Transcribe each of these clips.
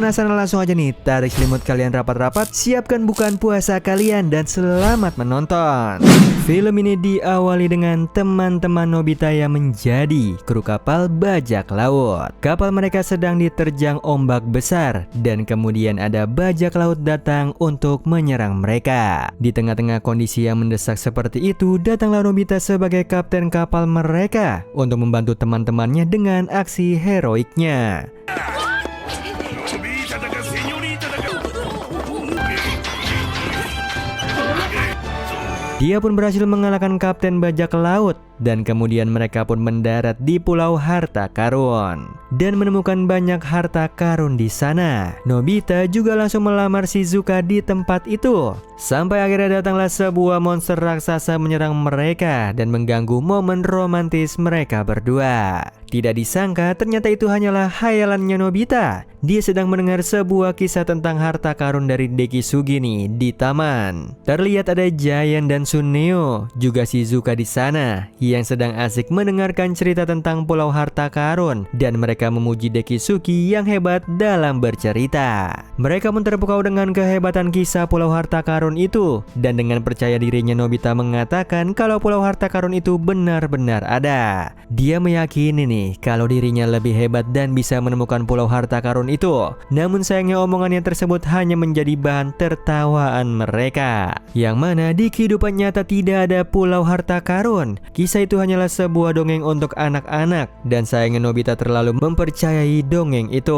penasaran? Langsung aja nih, tarik selimut kalian rapat-rapat, siapkan bukaan puasa kalian, dan selamat menonton. Film ini diawali dengan teman-teman Nobita yang menjadi kru kapal bajak laut. Kapal mereka sedang diterjang ombak besar, dan kemudian ada bajak laut datang untuk menyerang mereka. Di tengah-tengah kondisi yang mendesak seperti itu, datanglah Nobita sebagai kapten kapal mereka untuk membantu teman-temannya dengan aksi heroiknya. Dia pun berhasil mengalahkan kapten bajak laut, dan kemudian mereka pun mendarat di Pulau Harta Karun dan menemukan banyak harta karun di sana. Nobita juga langsung melamar Shizuka di tempat itu. Sampai akhirnya datanglah sebuah monster raksasa menyerang mereka dan mengganggu momen romantis mereka berdua. Tidak disangka ternyata itu hanyalah khayalannya Nobita. Dia sedang mendengar sebuah kisah tentang harta karun dari Deki Sugini di taman. Terlihat ada Giant dan Suneo, juga Shizuka di sana yang sedang asik mendengarkan cerita tentang Pulau Harta Karun, dan mereka memuji Deki Sugi yang hebat dalam bercerita. Mereka pun terpukau dengan kehebatan kisah Pulau Harta Karun itu, dan dengan percaya dirinya Nobita mengatakan kalau Pulau Harta Karun itu benar-benar ada. Dia meyakini nih kalau dirinya lebih hebat dan bisa menemukan Pulau Harta Karun itu. Namun sayangnya omongannya tersebut hanya menjadi bahan tertawaan mereka, yang mana di kehidupan nyata tidak ada Pulau Harta Karun. Kisah itu hanyalah sebuah dongeng untuk anak-anak, dan sayangnya Nobita terlalu mempercayai dongeng itu.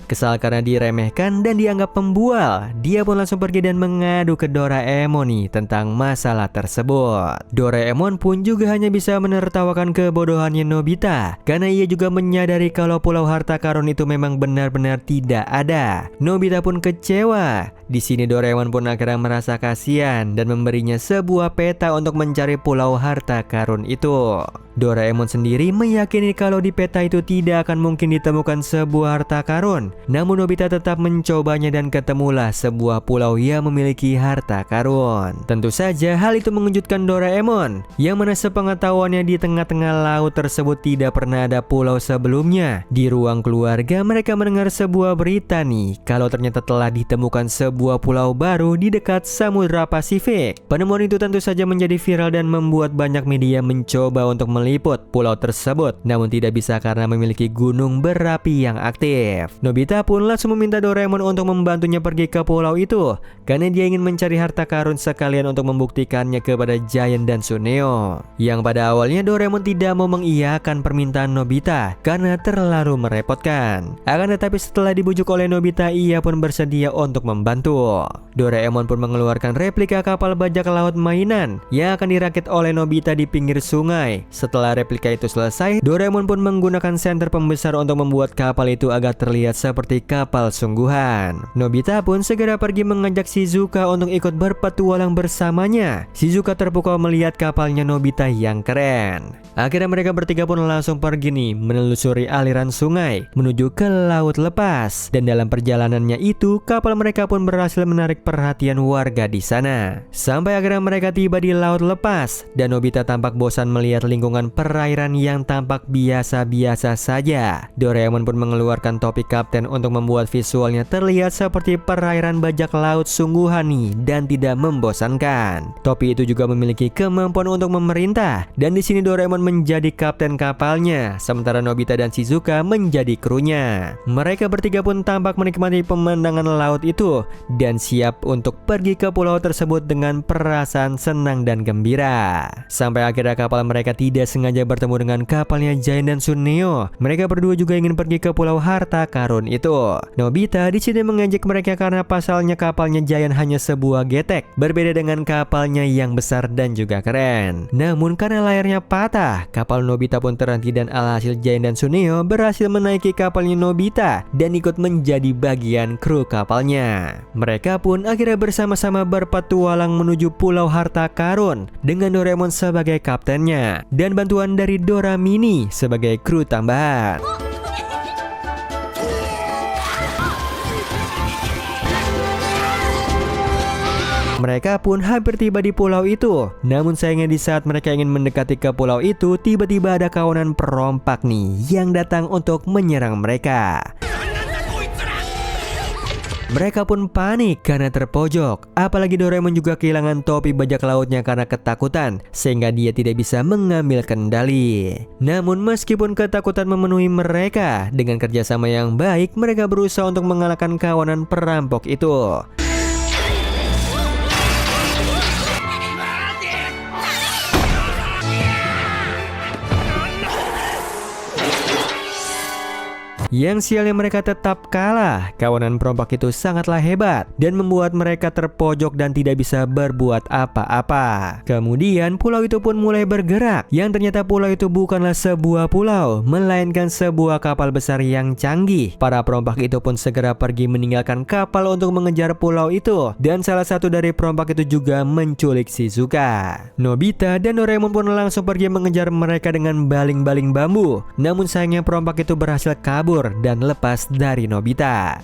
Kesal karena diremehkan dan dianggap pembual, dia pun langsung pergi dan mengadu ke Doraemon nih tentang masalah tersebut. Doraemon pun juga hanya bisa menertawakan kebodohannya Nobita, karena ia juga menyadari kalau Pulau Harta Karun itu memang benar-benar tidak ada. Nobita pun kecewa. Di sini Doraemon pun akhirnya merasa kasihan dan memberinya sebuah peta untuk mencari Pulau Harta Karun itu. Doraemon sendiri meyakini kalau di peta itu tidak akan mungkin ditemukan sebuah harta karun. Namun Nobita tetap mencobanya dan ketemulah sebuah pulau yang memiliki harta karun. Tentu saja hal itu mengejutkan Doraemon, yang mana sepengetahuannya di tengah-tengah laut tersebut tidak pernah ada pulau sebelumnya. Di ruang keluarga mereka mendengar sebuah berita nih kalau ternyata telah ditemukan sebuah pulau baru di dekat Samudra Pasifik. Penemuan itu tentu saja menjadi viral dan membuat banyak media mencoba untuk meliput pulau tersebut, namun tidak bisa karena memiliki gunung berapi yang aktif. Nobita pun langsung meminta Doraemon untuk membantunya pergi ke pulau itu, karena dia ingin mencari harta karun sekalian untuk membuktikannya kepada Giant dan Suneo. Yang pada awalnya Doraemon tidak mau mengiyakan permintaan Nobita karena terlalu merepotkan. Akan tetapi setelah dibujuk oleh Nobita, ia pun bersedia untuk membantu. Doraemon pun mengeluarkan replika kapal bajak laut mainan yang akan dirakit oleh Nobita di pinggir sungai. Setelah replika itu selesai, Doraemon pun menggunakan senter pembesar untuk membuat kapal itu agar terlihat seperti kapal sungguhan. Nobita pun segera pergi mengajak Shizuka untuk ikut berpetualang bersamanya. Shizuka terpukau melihat kapalnya Nobita yang keren. Akhirnya mereka bertiga pun langsung pergi nih menelusuri aliran sungai menuju ke laut lepas, dan dalam perjalanannya itu kapal mereka pun berhasil menarik perhatian warga di sana. Sampai akhirnya mereka tiba di laut lepas, dan Nobita tampak bosan melihat lingkungan perairan yang tampak biasa-biasa saja. Doraemon pun mengeluarkan topi kapten untuk membuat visualnya terlihat seperti perairan bajak laut sungguhan nih dan tidak membosankan. Topi itu juga memiliki kemampuan untuk memerintah, dan di sini Doraemon menjadi kapten kapalnya, sementara Nobita dan Shizuka menjadi krunya. Mereka bertiga pun tampak menikmati pemandangan laut itu dan siap untuk pergi ke pulau tersebut dengan perasaan senang dan gembira. Sampai akhirnya kapal mereka tidak sengaja bertemu dengan kapalnya Giant dan Suneo. Mereka berdua juga ingin pergi ke Pulau Harta Karun itu. Nobita di sini mengejek mereka karena pasalnya kapalnya Giant hanya sebuah getek, berbeda dengan kapalnya yang besar dan juga keren. Namun karena layarnya patah, kapal Nobita pun terhenti dan alhasil Giant dan Suneo berhasil menaiki kapalnya Nobita dan ikut menjadi bagian kru kapalnya. Mereka pun akhirnya bersama-sama berpetualang menuju Pulau Harta Karun dengan Doraemon sebagai kaptennya dan bantuan dari Dora Mini sebagai kru tambahan. Mereka pun hampir tiba di pulau itu. Namun sayangnya di saat mereka ingin mendekati ke pulau itu, tiba-tiba ada kawanan perompak nih yang datang untuk menyerang mereka. Mereka pun panik karena terpojok. Apalagi Doraemon juga kehilangan topi bajak lautnya karena ketakutan, sehingga dia tidak bisa mengambil kendali. Namun meskipun ketakutan memenuhi mereka, dengan kerjasama yang baik mereka berusaha untuk mengalahkan kawanan perampok itu. Yang sialnya mereka tetap kalah. Kawanan perompak itu sangatlah hebat dan membuat mereka terpojok dan tidak bisa berbuat apa-apa. Kemudian pulau itu pun mulai bergerak. Yang ternyata pulau itu bukanlah sebuah pulau, melainkan sebuah kapal besar yang canggih. Para perompak itu pun segera pergi meninggalkan kapal untuk mengejar pulau itu. Dan salah satu dari perompak itu juga menculik Shizuka. Nobita dan Doraemon pun langsung pergi mengejar mereka dengan baling-baling bambu. Namun sayangnya perompak itu berhasil kabur dan lepas dari Nobita.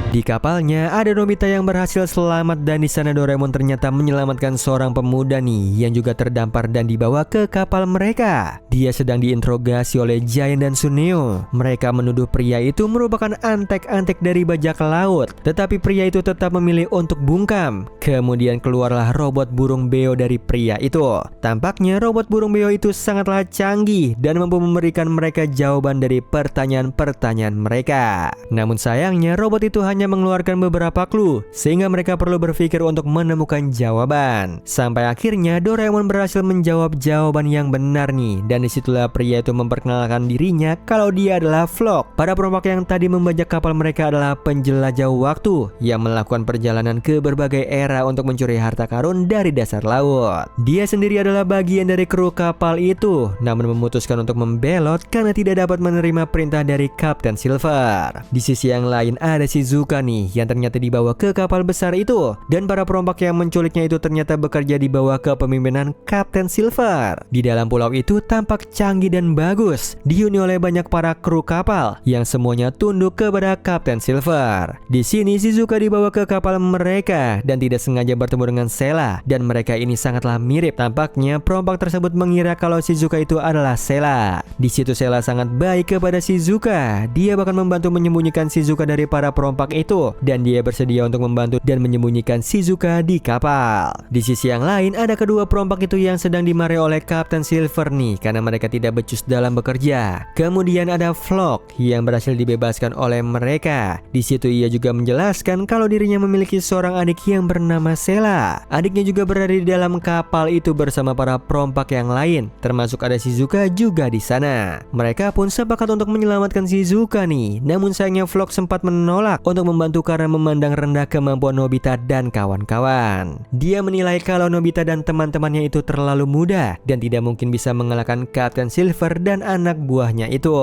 Di kapalnya ada Nobita yang berhasil selamat dan di sana Doraemon ternyata menyelamatkan seorang pemuda nih yang juga terdampar dan dibawa ke kapal mereka. Dia sedang diinterogasi oleh Giant dan Suneo. Mereka menuduh pria itu merupakan antek-antek dari bajak laut, tetapi pria itu tetap memilih untuk bungkam. Kemudian keluarlah robot burung beo dari pria itu. Tampaknya robot burung beo itu sangatlah canggih dan mampu memberikan mereka jawaban dari pertanyaan-pertanyaan mereka. Namun sayangnya robot itu hanya mengeluarkan beberapa clue sehingga mereka perlu berpikir untuk menemukan jawaban. Sampai akhirnya Doraemon berhasil menjawab jawaban yang benar nih, dan disitulah pria itu memperkenalkan dirinya kalau dia adalah Flock. Para perompak yang tadi membajak kapal mereka adalah penjelajah waktu yang melakukan perjalanan ke berbagai era untuk mencuri harta karun dari dasar laut. Dia sendiri adalah bagian dari kru kapal itu, namun memutuskan untuk membelot karena tidak dapat menerima perintah dari Kapten Silver. Di sisi yang lain ada Shizuka nih yang ternyata dibawa ke kapal besar itu, dan para perompak yang menculiknya itu ternyata bekerja di bawah kepemimpinan Kapten Silver. Di dalam pulau itu tampak canggih dan bagus, dihuni oleh banyak para kru kapal yang semuanya tunduk kepada Kapten Silver. Di sini Shizuka dibawa ke kapal mereka dan tidak sengaja bertemu dengan Sela, dan mereka ini sangatlah mirip. Tampaknya perompak tersebut mengira kalau Shizuka itu adalah Sela. Di situ Sela sangat baik kepada Shizuka. Dia bahkan membantu menyembunyikan Shizuka dari para perompak itu, dan dia bersedia untuk membantu dan menyembunyikan Shizuka di kapal. Di sisi yang lain ada kedua perompak itu yang sedang dimarahi oleh Kapten Silver nih karena mereka tidak becus dalam bekerja. Kemudian ada Flock yang berhasil dibebaskan oleh mereka. Di situ ia juga menjelaskan kalau dirinya memiliki seorang adik yang bernama Sela. Adiknya juga berada di dalam kapal itu bersama para perompak yang lain, termasuk ada Shizuka juga di sana. Mereka pun sepakat untuk menyelamatkan Shizuka nih. Namun sayangnya Flock sempat menolak untuk membantu karena memandang rendah kemampuan Nobita dan kawan-kawan. Dia menilai kalau Nobita dan teman-temannya itu terlalu muda dan tidak mungkin bisa mengalahkan Kapten Silver dan anak buahnya itu.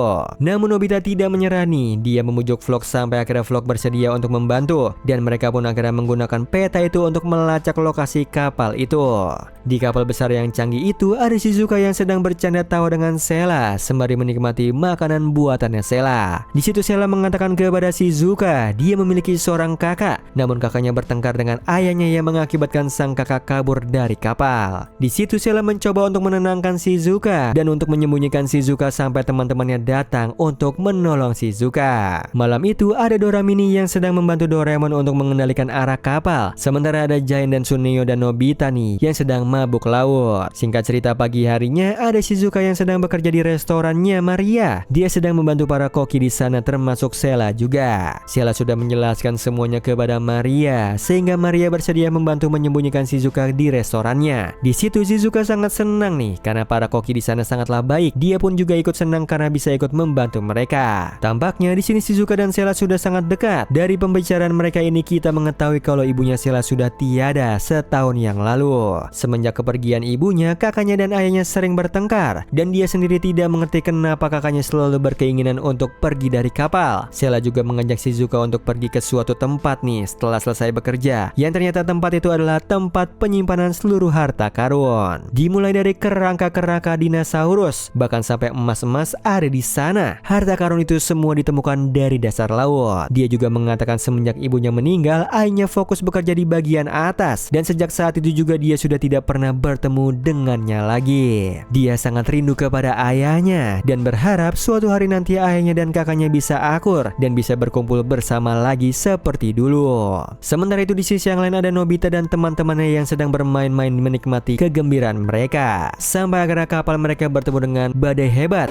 Namun Nobita tidak menyerah nih. Dia memujuk Flock sampai akhirnya Flock bersedia untuk membantu, dan mereka pun akhirnya menggunakan peta itu untuk melacak lokasi kapal itu. Di kapal besar yang canggih itu ada Shizuka yang sedang bercanda tawa dengan Sela sembari menikmati makanan buatannya Sela. Di situ Sela mengatakan kepada Shizuka dia memiliki seorang kakak, namun kakaknya bertengkar dengan ayahnya yang mengakibatkan sang kakak kabur dari kapal. Di situ Sela mencoba untuk menenangkan Shizuka dan untuk menyembunyikan Shizuka sampai teman-temannya datang untuk menolong Shizuka. Malam itu ada Doramini yang sedang membantu Doraemon untuk mengendalikan arah kapal, sementara ada Giant dan Suneo dan Nobita nih yang sedang mabuk laut. Singkat cerita, pagi harinya ada Shizuka yang sedang bekerja di restorannya Maria. Dia sedang membantu para koki di sana termasuk Sela juga. Sela sudah menjelaskan semuanya kepada Maria sehingga Maria bersedia membantu menyembunyikan Shizuka di restorannya. Di situ Shizuka sangat senang nih karena para koki di sana sangatlah baik. Dia pun juga ikut senang karena bisa ikut membantu mereka. Tampaknya di sini Shizuka dan Sela sudah sangat dekat. Dari pembicaraan mereka ini kita mengetahui kalau ibunya Sela sudah tiada setahun yang lalu. Semenjak kepergian ibunya, kakaknya dan ayahnya sering bertengkar dan dia sendiri tidak mengerti kenapa kakaknya selalu berkeinginan untuk pergi dari kapal. Sela juga mengajak Shizuka untuk pergi pergi ke suatu tempat nih setelah selesai bekerja, yang ternyata tempat itu adalah tempat penyimpanan seluruh harta karun. Dimulai dari kerangka-kerangka dinosaurus, bahkan sampai emas-emas ada di sana. Harta karun itu semua ditemukan dari dasar laut. Dia juga mengatakan semenjak ibunya meninggal, ayahnya fokus bekerja di bagian atas, dan sejak saat itu juga dia sudah tidak pernah bertemu dengannya lagi. Dia sangat rindu kepada ayahnya dan berharap suatu hari nanti ayahnya dan kakaknya bisa akur dan bisa berkumpul bersama lagi seperti dulu. Sementara itu di sisi yang lain ada Nobita dan teman-temannya yang sedang bermain-main menikmati kegembiraan mereka. Sampai akhirnya kapal mereka bertemu dengan badai hebat.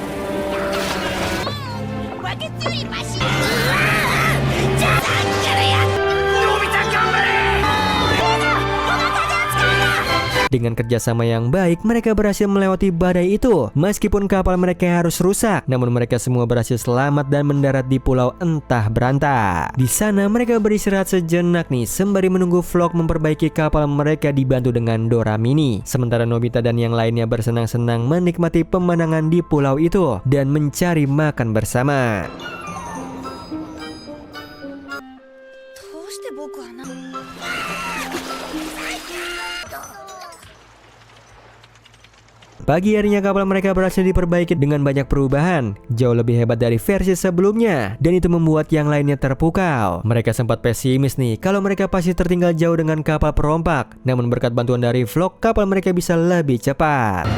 Dengan kerjasama yang baik, mereka berhasil melewati badai itu. Meskipun kapal mereka harus rusak, namun mereka semua berhasil selamat dan mendarat di pulau entah berantah. Di sana mereka beristirahat sejenak nih, sembari menunggu Flock memperbaiki kapal mereka dibantu dengan Dora Mini. Sementara Nobita dan yang lainnya bersenang-senang menikmati pemandangan di pulau itu dan mencari makan bersama. Pagi harinya kapal mereka berhasil diperbaiki dengan banyak perubahan, jauh lebih hebat dari versi sebelumnya, dan itu membuat yang lainnya terpukau. Mereka sempat pesimis nih kalau mereka pasti tertinggal jauh dengan kapal perompak, namun berkat bantuan dari Flock, kapal mereka bisa lebih cepat.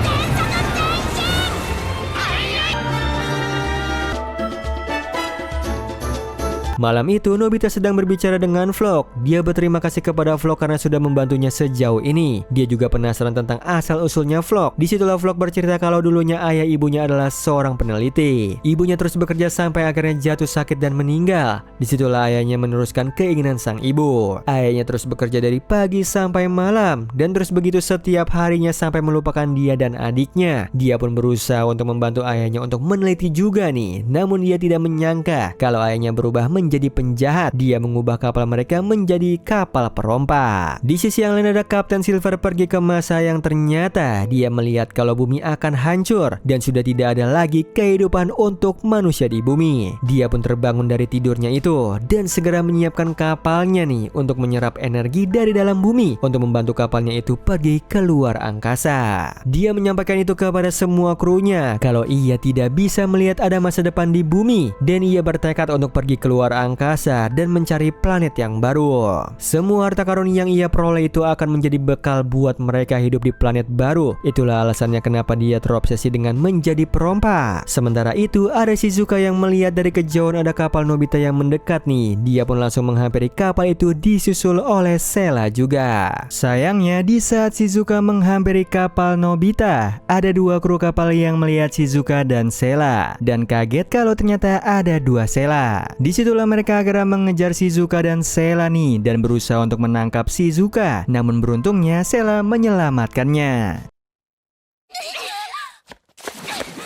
Malam itu Nobita sedang berbicara dengan Flock. Dia berterima kasih kepada Flock karena sudah membantunya sejauh ini. Dia juga penasaran tentang asal-usulnya Flock. Disitulah Flock bercerita kalau dulunya ayah ibunya adalah seorang peneliti. Ibunya terus bekerja sampai akhirnya jatuh sakit dan meninggal. Disitulah ayahnya meneruskan keinginan sang ibu. Ayahnya terus bekerja dari pagi sampai malam, dan terus begitu setiap harinya sampai melupakan dia dan adiknya. Dia pun berusaha untuk membantu ayahnya untuk meneliti juga nih. Namun dia tidak menyangka kalau ayahnya berubah menjadi penjahat. Dia mengubah kapal mereka menjadi kapal perompak. Di sisi yang lain ada Kapten Silver pergi ke masa yang ternyata dia melihat kalau bumi akan hancur dan sudah tidak ada lagi kehidupan untuk manusia di bumi. Dia pun terbangun dari tidurnya itu dan segera menyiapkan kapalnya nih untuk menyerap energi dari dalam bumi untuk membantu kapalnya itu pergi ke luar angkasa. Dia menyampaikan itu kepada semua krunya kalau ia tidak bisa melihat ada masa depan di bumi dan ia bertekad untuk pergi keluar angkasa dan mencari planet yang baru. Semua harta karun yang ia peroleh itu akan menjadi bekal buat mereka hidup di planet baru. Itulah alasannya kenapa dia terobsesi dengan menjadi perompak. Sementara itu ada Shizuka yang melihat dari kejauhan ada kapal Nobita yang mendekat nih. Dia pun langsung menghampiri kapal itu disusul oleh Sela juga. Sayangnya di saat Shizuka menghampiri kapal Nobita, ada dua kru kapal yang melihat Shizuka dan Sela dan kaget kalau ternyata ada dua Sela. Disitulah mereka akhirnya mengejar Shizuka dan Sela nih dan berusaha untuk menangkap Shizuka. Namun beruntungnya Sela menyelamatkannya.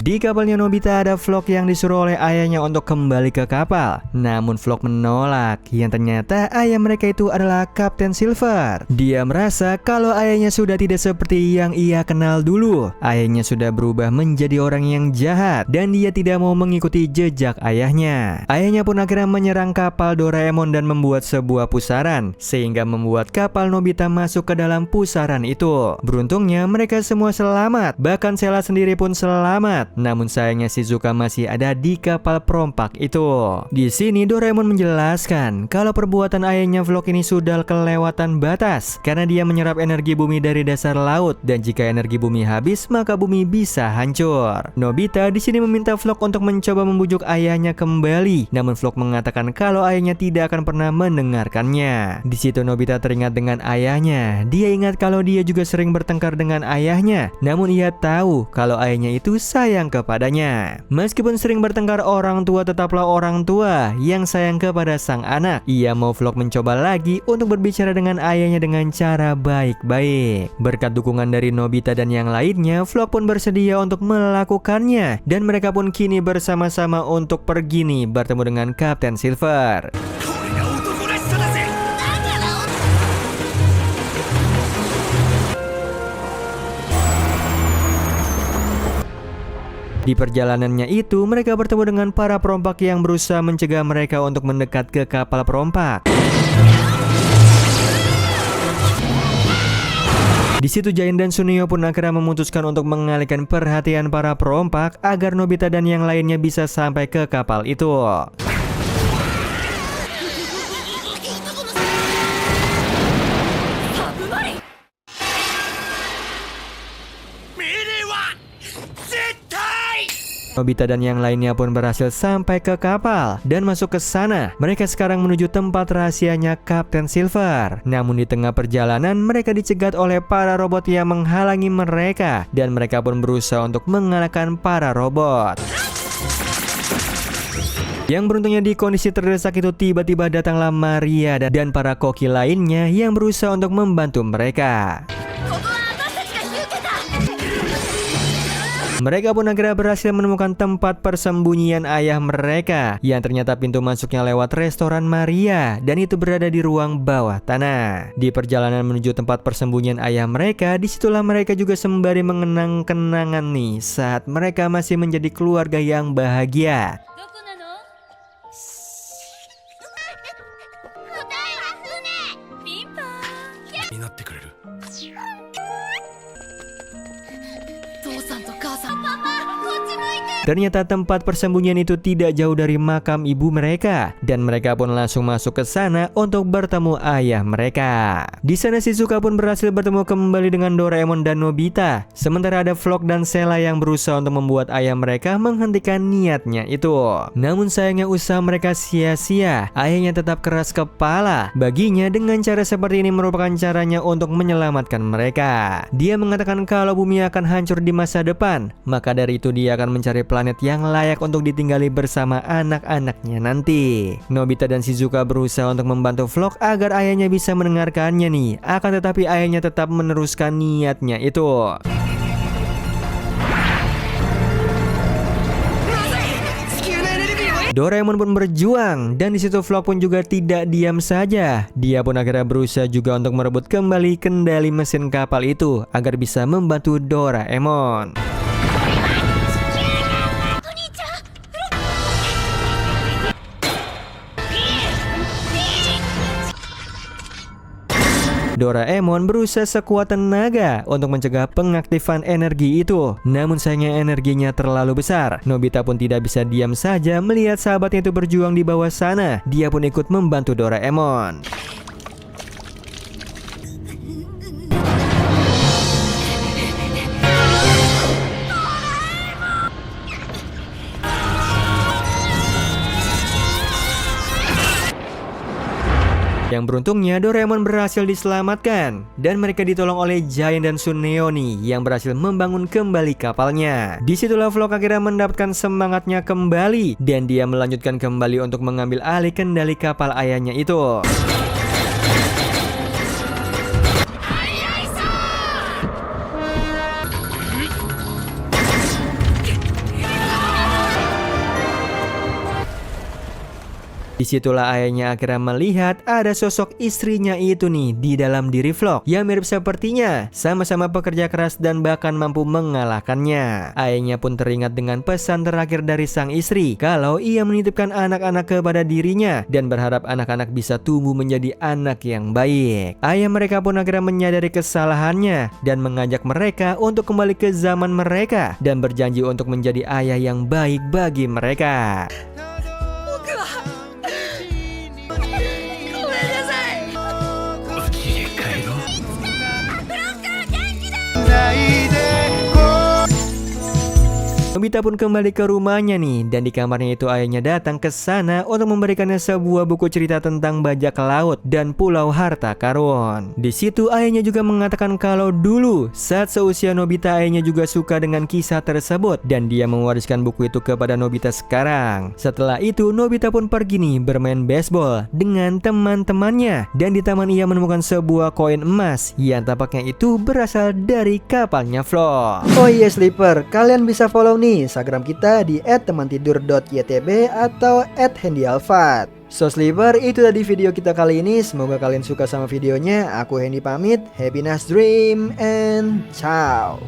Di kapalnya Nobita ada Flock yang disuruh oleh ayahnya untuk kembali ke kapal. Namun Flock menolak, yang ternyata ayah mereka itu adalah Kapten Silver. Dia merasa kalau ayahnya sudah tidak seperti yang ia kenal dulu. Ayahnya sudah berubah menjadi orang yang jahat dan dia tidak mau mengikuti jejak ayahnya. Ayahnya pun akhirnya menyerang kapal Doraemon dan membuat sebuah pusaran, sehingga membuat kapal Nobita masuk ke dalam pusaran itu. Beruntungnya mereka semua selamat, bahkan Sela sendiri pun selamat. Namun sayangnya Shizuka masih ada di kapal perompak itu. Di sini Doraemon menjelaskan kalau perbuatan ayahnya Flock ini sudah kelewatan batas karena dia menyerap energi bumi dari dasar laut dan jika energi bumi habis maka bumi bisa hancur. Nobita di sini meminta Flock untuk mencoba membujuk ayahnya kembali. Namun Flock mengatakan kalau ayahnya tidak akan pernah mendengarkannya. Di situ Nobita teringat dengan ayahnya. Dia ingat kalau dia juga sering bertengkar dengan ayahnya. Namun ia tahu kalau ayahnya itu sayang kepadanya. Meskipun sering bertengkar, orang tua tetaplah orang tua yang sayang kepada sang anak. Ia mau Flock mencoba lagi untuk berbicara dengan ayahnya dengan cara baik-baik. Berkat dukungan dari Nobita dan yang lainnya, Flock pun bersedia untuk melakukannya dan mereka pun kini bersama-sama untuk pergi nih bertemu dengan Kapten Silver. Di perjalanannya itu, mereka bertemu dengan para perompak yang berusaha mencegah mereka untuk mendekat ke kapal perompak. Di situ Giant dan Suneo pun akhirnya memutuskan untuk mengalihkan perhatian para perompak agar Nobita dan yang lainnya bisa sampai ke kapal itu. Nobita dan yang lainnya pun berhasil sampai ke kapal dan masuk ke sana. Mereka sekarang menuju tempat rahasianya Kapten Silver. Namun di tengah perjalanan mereka dicegat oleh para robot yang menghalangi mereka, dan mereka pun berusaha untuk mengalahkan para robot. Yang beruntungnya di kondisi terdesak itu tiba-tiba datanglah Maria dan para koki lainnya yang berusaha untuk membantu mereka. Mereka pun akhirnya berhasil menemukan tempat persembunyian ayah mereka, yang ternyata pintu masuknya lewat restoran Maria, dan itu berada di ruang bawah tanah. Di perjalanan menuju tempat persembunyian ayah mereka, disitulah mereka juga sembari mengenang kenangan nih saat mereka masih menjadi keluarga yang bahagia. Ternyata tempat persembunyian itu tidak jauh dari makam ibu mereka, dan mereka pun langsung masuk ke sana untuk bertemu ayah mereka. Di sana Shizuka pun berhasil bertemu kembali dengan Doraemon dan Nobita, sementara ada Flock dan Sela yang berusaha untuk membuat ayah mereka menghentikan niatnya itu. Namun sayangnya usaha mereka sia-sia. Ayahnya tetap keras kepala. Baginya dengan cara seperti ini merupakan caranya untuk menyelamatkan mereka. Dia mengatakan kalau bumi akan hancur di masa depan, maka dari itu dia akan mencari planet yang layak untuk ditinggali bersama anak-anaknya nanti. Nobita dan Shizuka berusaha untuk membantu Flock agar ayahnya bisa mendengarkannya nih, akan tetapi ayahnya tetap meneruskan niatnya itu. Doraemon pun berjuang, dan disitu Flock pun juga tidak diam saja. Dia pun akhirnya berusaha juga untuk merebut kembali kendali mesin kapal itu agar bisa membantu Doraemon. Doraemon berusaha sekuat tenaga untuk mencegah pengaktifan energi itu. Namun sayangnya energinya terlalu besar. Nobita pun tidak bisa diam saja melihat sahabatnya itu berjuang di bawah sana. Dia pun ikut membantu Doraemon. Yang beruntungnya Doraemon berhasil diselamatkan, dan mereka ditolong oleh Giant dan Suneo nih yang berhasil membangun kembali kapalnya. Disitulah Flock akhirnya mendapatkan semangatnya kembali, dan dia melanjutkan kembali untuk mengambil alih kendali kapal ayahnya itu. Disitulah ayahnya akhirnya melihat ada sosok istrinya itu nih di dalam diri Flock yang mirip sepertinya, sama-sama pekerja keras dan bahkan mampu mengalahkannya. Ayahnya pun teringat dengan pesan terakhir dari sang istri kalau ia menitipkan anak-anak kepada dirinya dan berharap anak-anak bisa tumbuh menjadi anak yang baik. Ayah mereka pun akhirnya menyadari kesalahannya dan mengajak mereka untuk kembali ke zaman mereka dan berjanji untuk menjadi ayah yang baik bagi mereka. Nobita pun kembali ke rumahnya nih, dan di kamarnya itu ayahnya datang ke sana untuk memberikannya sebuah buku cerita tentang bajak laut dan pulau harta karun. Di situ ayahnya juga mengatakan kalau dulu saat seusia Nobita ayahnya juga suka dengan kisah tersebut dan dia mewariskan buku itu kepada Nobita sekarang. Setelah itu Nobita pun pergi nih bermain baseball dengan teman-temannya, dan di taman ia menemukan sebuah koin emas yang tampaknya itu berasal dari kapalnya Flock. Oh iya Sleeper, kalian bisa follow nih Instagram kita di @temantidur.ytb atau @handyalfat. So Sleeper, itu tadi video kita kali ini. Semoga kalian suka sama videonya. Aku Hendy pamit. Happy nice dream and ciao.